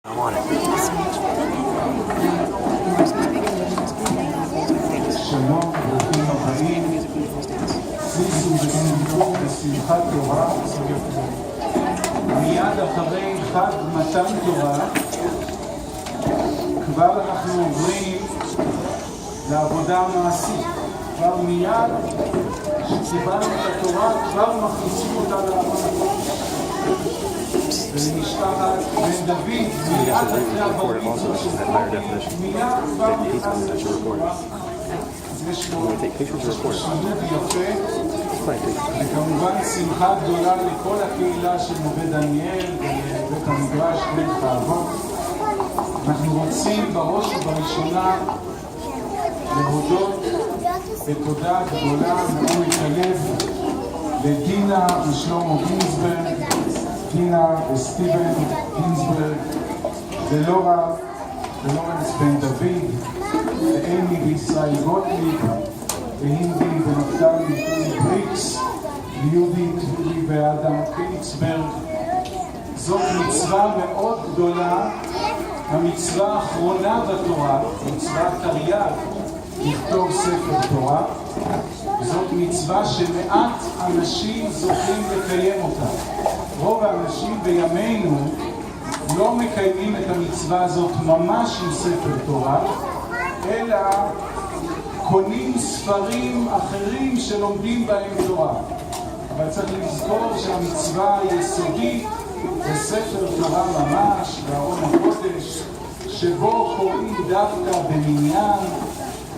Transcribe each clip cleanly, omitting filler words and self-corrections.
I want it. שלום, ברוכים הבאים. שישו ותנגעו בשמחת תורה. מיד אחרי חג מתן תורה, כבר אנחנו עוברים לעבודה המעשית. כבר מיד שקיבלנו את התורה, כבר מכניסים אותה לעבוד הקודש. ולמשפחת בן דוד, מיד אחרי הברית של מיד כבר נכנס לתורה. יש לו שילוב יפה, וכמובן שמחה גדולה לכל הקהילה של נווה דניאל ובית המדרש בית האבות. אנחנו רוצים בראש ובראשונה להודות בתודה גדולה מעומק הלב לדינה ושלמה גינסברג, דינה וסטיבן גינסברג, ולורנס בן דוד, ואמי וישראל גוטליב, והינדי ונפתלי בריקס, ויהודית ואדם קיניצברג. זאת מצווה מאוד גדולה, המצווה האחרונה בתורה, מצוות תרי"ג, לכתוב ספר תורה. זאת מצווה שמעט אנשים זוכים לקיים אותה. רוב האנשים בימינו לא מקיימים את המצווה הזאת ממש עם ספר תורה, אלא קונים ספרים אחרים שלומדים בהם תורה. אבל צריך לזכור שהמצווה היסודית זה ספר תורה ממש, בארון הקודש, שבו קוראים דווקא במניין,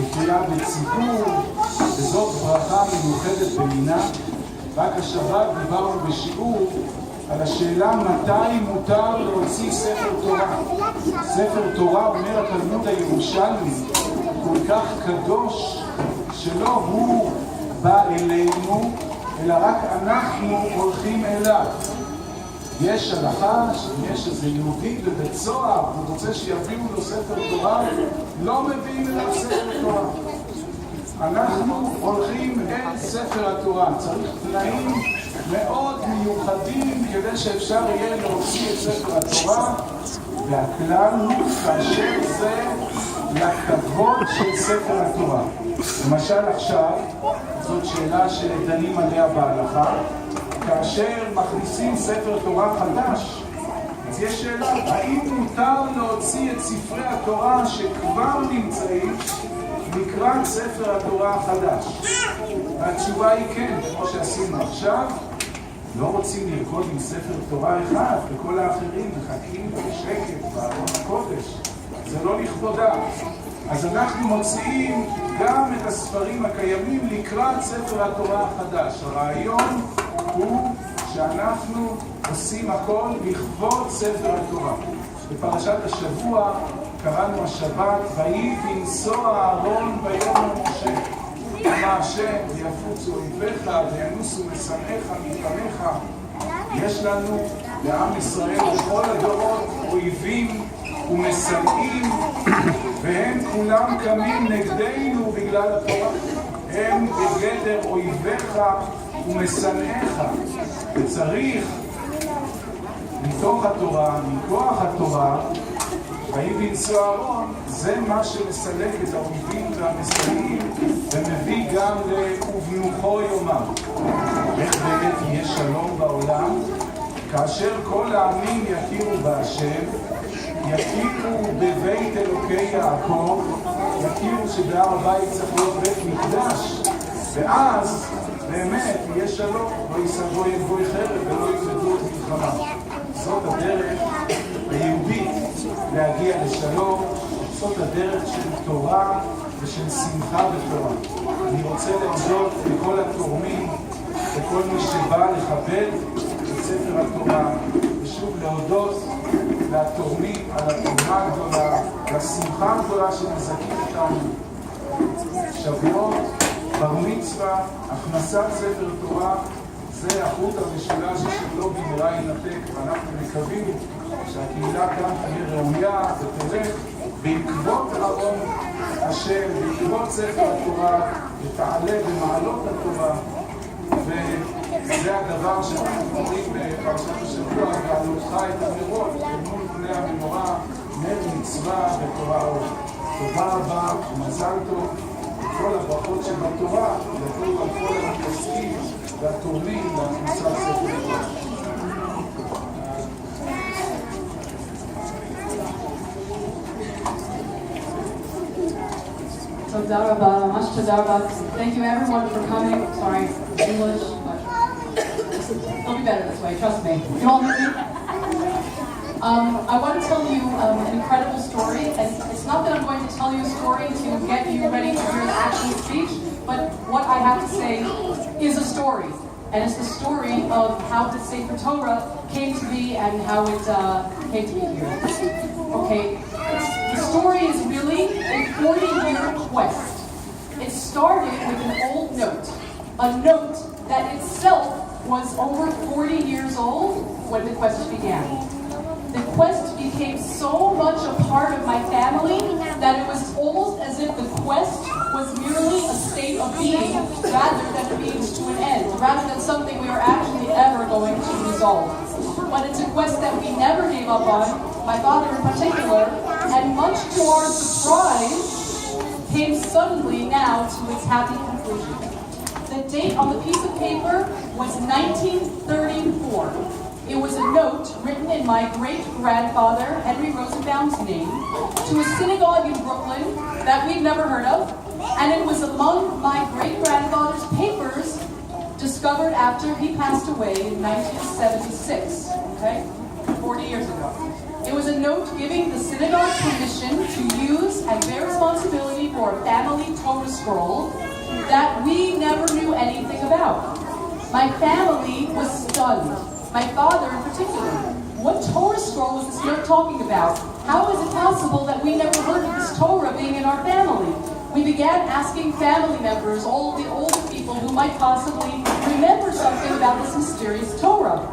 בקריאה בציבור, וזאת ברכה מיוחדת במינה. רק השבת דיברנו בשיעור על השאלה מתי מותר להוציא ספר תורה. ספר תורה, אומר התלמוד הירושלמי, כל כך קדוש שלא הוא בא אלינו, אלא רק אנחנו הולכים אליו. יש הלכה שיש איזה יהודי בבית סוהר, הוא רוצה שיביאו לו ספר תורה, לא מביאים אליו ספר תורה. אנחנו הולכים אל ספר התורה. צריך תנאים מאוד מיוחדים כדי שאפשר יהיה להוציא את ספר התורה, והכלל הוא כאשר זה לכבוד של ספר התורה. למשל עכשיו, זאת שאלה שדנים עליה בהלכה, כאשר מכניסים ספר תורה חדש, אז יש שאלה, האם מותר להוציא את ספרי התורה שכבר נמצאים לקראת ספר התורה החדש? והתשובה היא כן, כמו שעשינו עכשיו. לא רוצים לרקוד עם ספר תורה אחד, וכל האחרים מחכים בשקט בארון הקודש. זה לא לכבודה. אז אנחנו מוציאים גם את הספרים הקיימים לקראת ספר התורה החדש. הרעיון הוא שאנחנו עושים הכל לכבוד ספר התורה. בפרשת השבוע קראנו השבת, ויהי בנשוא אהרון ביום משה. אמר השם, ויפוצו אויביך וינוסו משנאיך מפניך. יש לנו לעם ישראל בכל הדורות אויבים ומשנאים, והם כולם קמים נגדנו בגלל התורה. הם בגדר אויביך ומשנאיך, וצריך מתוך התורה, מכוח התורה, ויהי בנשוא אהרון, זה מה שמסלק את האויבים והמשנאים ומביא גם ובנוחו יאמר. איך באמת יהיה שלום בעולם? כאשר כל העמים יכירו בהשם, יכירו בבית אלוקי יעקב, יכירו שבהר הבית צריך להיות בית מקדש, ואז באמת יהיה שלום, לא ייסגרו יגבוי חרב ולא יקלטו את מלחמה. זאת הדרך היהודית להגיע לשלום, זאת הדרך של תורה ושל שמחה בתורה. אני רוצה להודות לכל התורמים, לכל מי שבא לכבד את ספר התורה, ושוב להודות לתורמים על התרומה הגדולה, לשמחה הגדולה שמזכים אותנו. שבועות, בר מצווה, הכנסת ספר תורה, זה החוט המשולש שלא במהרה ינתק, ואנחנו מקווים שהקהילה כאן תהיה ראויה ותלך בעקבות ארון השם, בעקבות ספר התורה, ותעלה במעלות התורה. וזה הדבר שאנחנו אומרים בפרשת השבוע, ועלותך את הנרות מול פני המנורה, מצווה ותורה אור. תודה רבה ומזל טוב. כל הברכות שבתורה יתנו על כל המתעסקים והתורמים להכנסת ספר תורה. תודה רבה, ממש תודה רבה. Thank you everyone for coming. Sorry, English, but it'll be better this way, trust me. You all hear me? I want to tell you an incredible story, and it's not that I'm going to tell you a story to get you ready to hear the actual speech, but what I have to say is a story, and it's the story of how the sefer Torah came to be and how it came to be here. Okay, the story is really a 40-year quest. It started with an old note, a note that itself was over 40 years old when the quest began. The quest became so much a part of my family that it was almost as if the quest was merely a state of being rather than a means to an end, rather than something we were actually ever going to resolve. But it's a quest that we never gave up on, my father in particular, and much to our surprise, came suddenly now to its happy conclusion. The date on the piece of paper was 1934. It was a note written in my great-grandfather, Henry Rosenbaum's name, to a synagogue in Brooklyn that we'd never heard of, and it was among my great-grandfather's papers discovered after he passed away in 1976, okay, 40 years ago. It was a note giving the synagogue permission to use and bear responsibility for a family Torah scroll that we never knew anything about. My family was stunned. My father in particular. What Torah scroll was this note talking about? How is it possible that we never heard of this Torah being in our family? We began asking family members, all the older people who might possibly remember something about this mysterious Torah.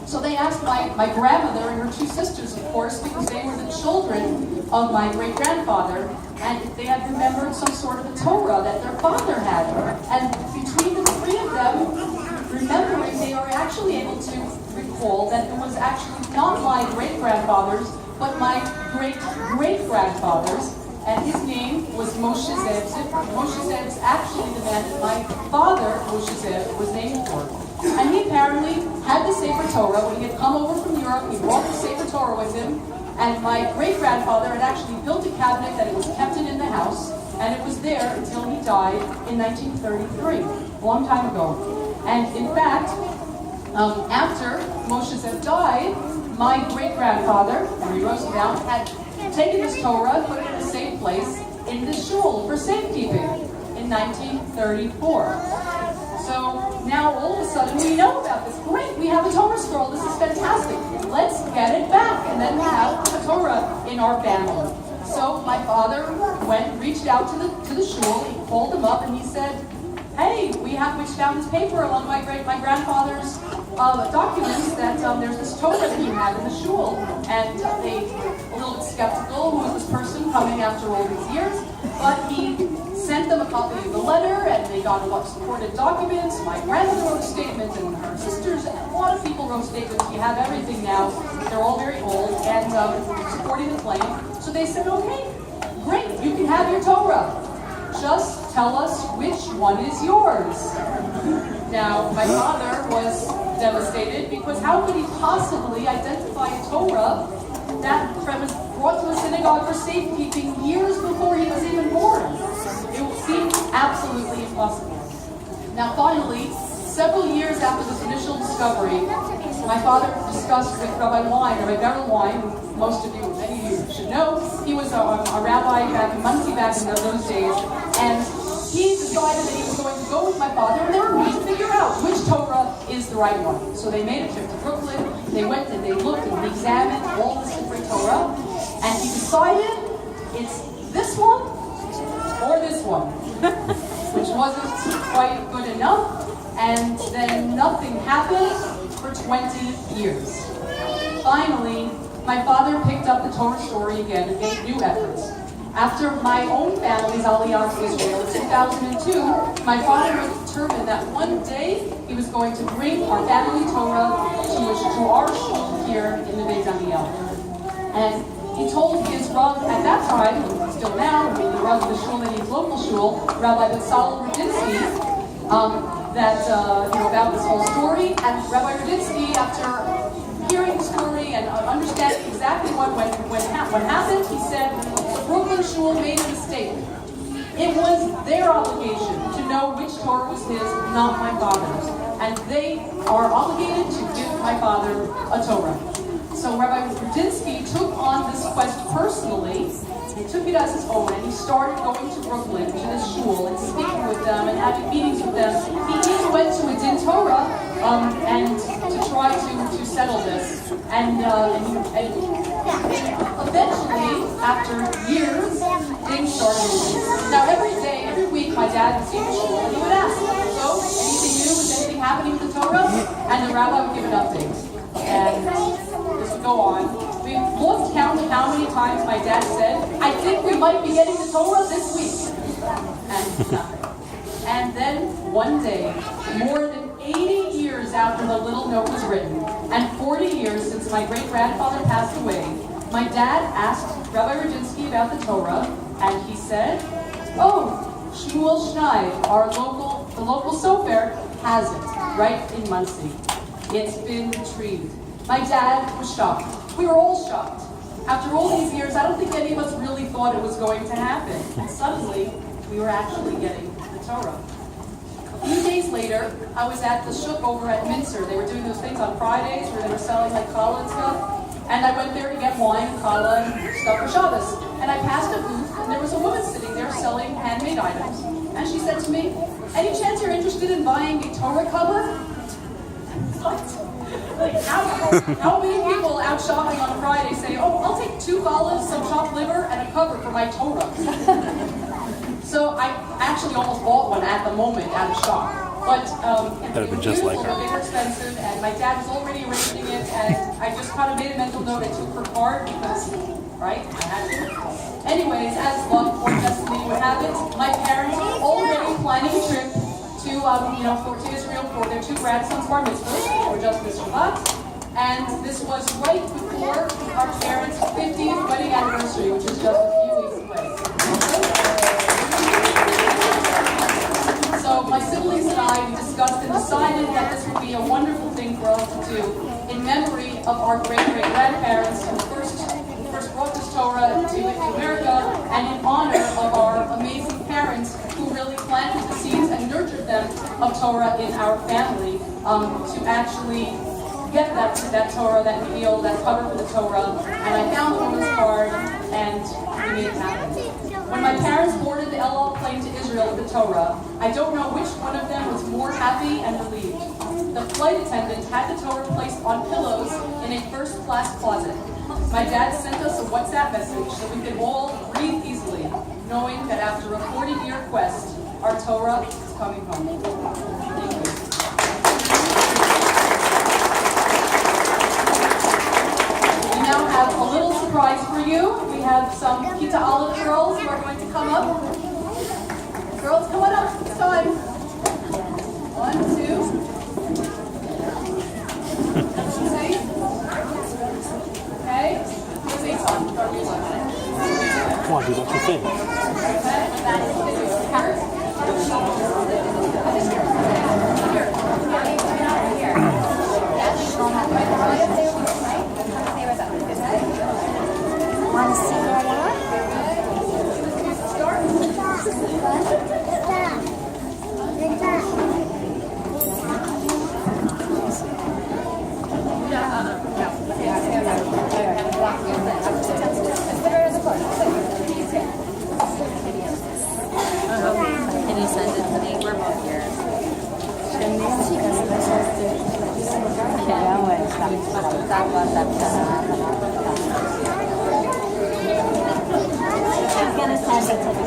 So they asked my grandmother and her two sisters, of course, because they were the children of my great-grandfather, and they had remembered some sort of a Torah that their father had. And between the three of them, remembering, they are actually able to recall that it was actually not my great-grandfather's, but my great-great-grandfather's, and his name was Moshe Zev Zipper. Moshe Zev is actually the man that my father, Moshe Zev, was named for. And he apparently had the sefer Torah. When he had come over from Europe, he brought the sefer Torah with him, and my great-grandfather had actually built a cabinet that it was kept in the house, and it was there until he died in 1933, a long time ago. And in fact, after Moshe Zev died, my great-grandfather, Henry Rosenbaum, had taken this Torah and put it in a safe place in the shul for safekeeping in 1934. So now all of a sudden we know about this. Great, we have a Torah scroll. This is fantastic. Let's get it back, and then we have a Torah in our family. So my father reached out to the shul. He called them up and he said, "Hey, we found this paper along my grandfather's documents that there's this Torah that he had in the shul." And they a little bit skeptical, who is this person coming after all these years? But he sent them a copy of the letter, and they got a lot of supported documents. My grandmother wrote a statement, and her sisters, and a lot of people wrote statements. We have everything now. They're all very old, and supporting the claim. So they said, "Okay, great, you can have your Torah. Just tell us which one is yours." Now, my father was devastated, because how could he possibly identify a Torah that was brought to a synagogue for safekeeping years before he was even born? It seemed absolutely impossible. Now, finally, several years after this initial discovery, my father discussed with Rabbi Beryl Wein, who most of you, many of you should know. He was a rabbi back in Muncie back in those days, and he decided that he was going to go with my father, and they were going to figure out which Torah is the right one. So they made a trip to Brooklyn. They went and they looked and they examined all the different Torah, and he decided it's this one or this one, which wasn't quite good enough, and then nothing happened for 20 years. Finally, my father picked up the Torah story again and made new efforts. After my own family's Aliyah to Israel in 2002, my father was determined that one day he was going to bring our family Torah to our shul here in the Beit Daniel. And he told his Rav at that time, still now, the Rav of the shul that he's local shul, Rabbi Batzal Rudinsky, about this whole story. And Rabbi Rudinsky, after hearing the story and understanding exactly what happened, he said, the Brooklyn shul made a mistake. It was their obligation to know which Torah was his, not my father's. And they are obligated to give my father a Torah. So Rabbi Rudinsky took on this quest personally. He took it as his own, and he started going to Brooklyn, to this shul, and speaking with them, and having meetings with them. He even went to a din Torah, and to try to settle this. And eventually, after years, things started moving. Now every week, my dad would see the shul, and he would ask, so, anything new? Is anything happening with the Torah? And the rabbi would give an update. And this would go on. We lost count of how many times my dad said, I think we might be getting the Torah this week. And nothing. And then one day, more than 80 years after the little note was written, and 40 years since my great-grandfather passed away, my dad asked Rabbi Rudinsky about the Torah, and he said, oh, Shmuel Schneid, the local sefer, has it, right in Muncie. It's been retrieved. My dad was shocked. We were all shocked. After all these years, I don't think any of us really thought it was going to happen. And suddenly, we were actually getting the Torah. A few days later, I was at the shuk over at Minster. They were doing those things on Fridays where they were selling like challah and stuff. And I went there to get wine, challah, and stuff for Shabbos. And I passed a booth, and there was a woman sitting there selling handmade items. And she said to me, any chance you're interested in buying a Torah cover? What? Like, how many people out shopping on Friday say, oh, I'll take 2 challahs, some chopped liver, and a cover for my Torah? So I actually almost bought one at the moment out of shock. But it was just like her. They were expensive, and my dad was already arranging it, and I just kind of made a mental note. I took her card because, right, I had to. Anyways, as luck or destiny would have it, my parents were already planning a trip to Israel for their 2 grandsons' bar mitzvahs, or just this Shabbat. And this was right before our parents' 50th wedding anniversary, which is just a few weeks away. So my siblings and I, we discussed and decided that this would be a wonderful thing for us to do in memory of our great-great-grandparents who first brought this Torah to America, and in honor of our amazing parents who really planted the seeds and nurtured them of Torah in our family, to actually get that Torah, that meal, that cover for the Torah. And I found the woman's card, and we made it happen. When my parents boarded the El Al plane to Israel with the Torah, I don't know which one of them was more happy and relieved. The flight attendant had the Torah placed on pillows in a first-class closet. My dad sent us a WhatsApp message so we could all breathe easily, knowing that after a 40-year quest, our Torah is coming home. Thank you. We now have a little surprise for you. We have some Kita Aleph girls who are going to come up. Girls, come on up. It's time. 1, 2. Okay? Say something. Come on, dude, that's your thing. Want to see where they are? Can you send it to me? We're both here. She's gonna send it to me.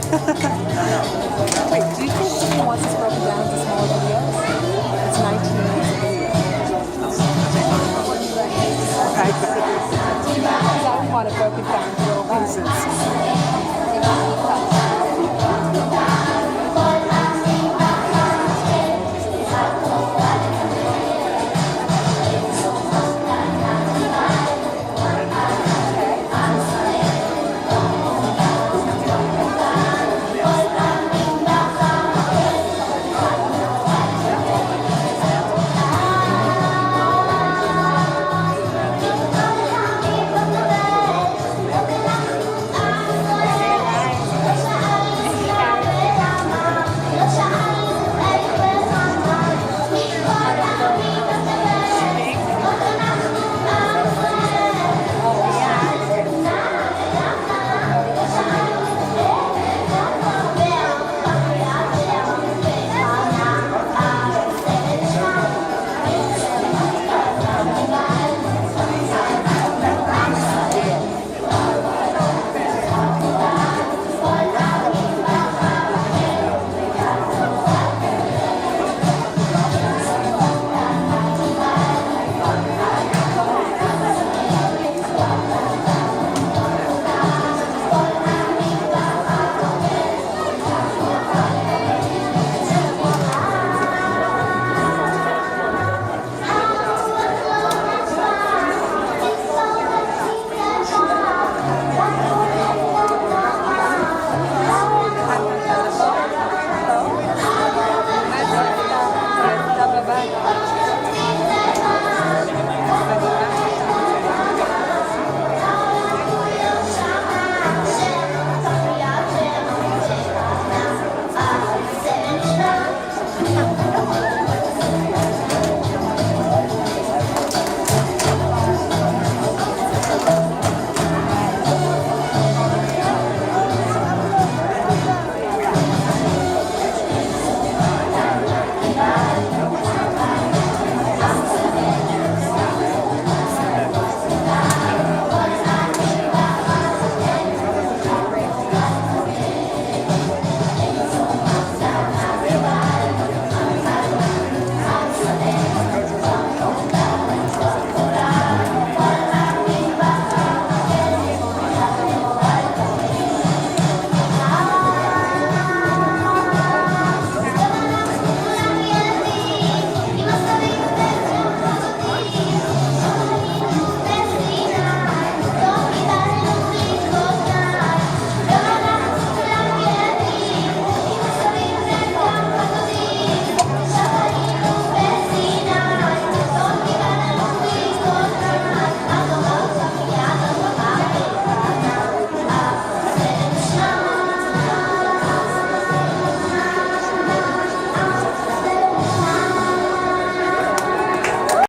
Wait, do you think he wants this broken down into smaller videos? It's 19 minutes a video. Okay. Because I would want it broken down into little pieces.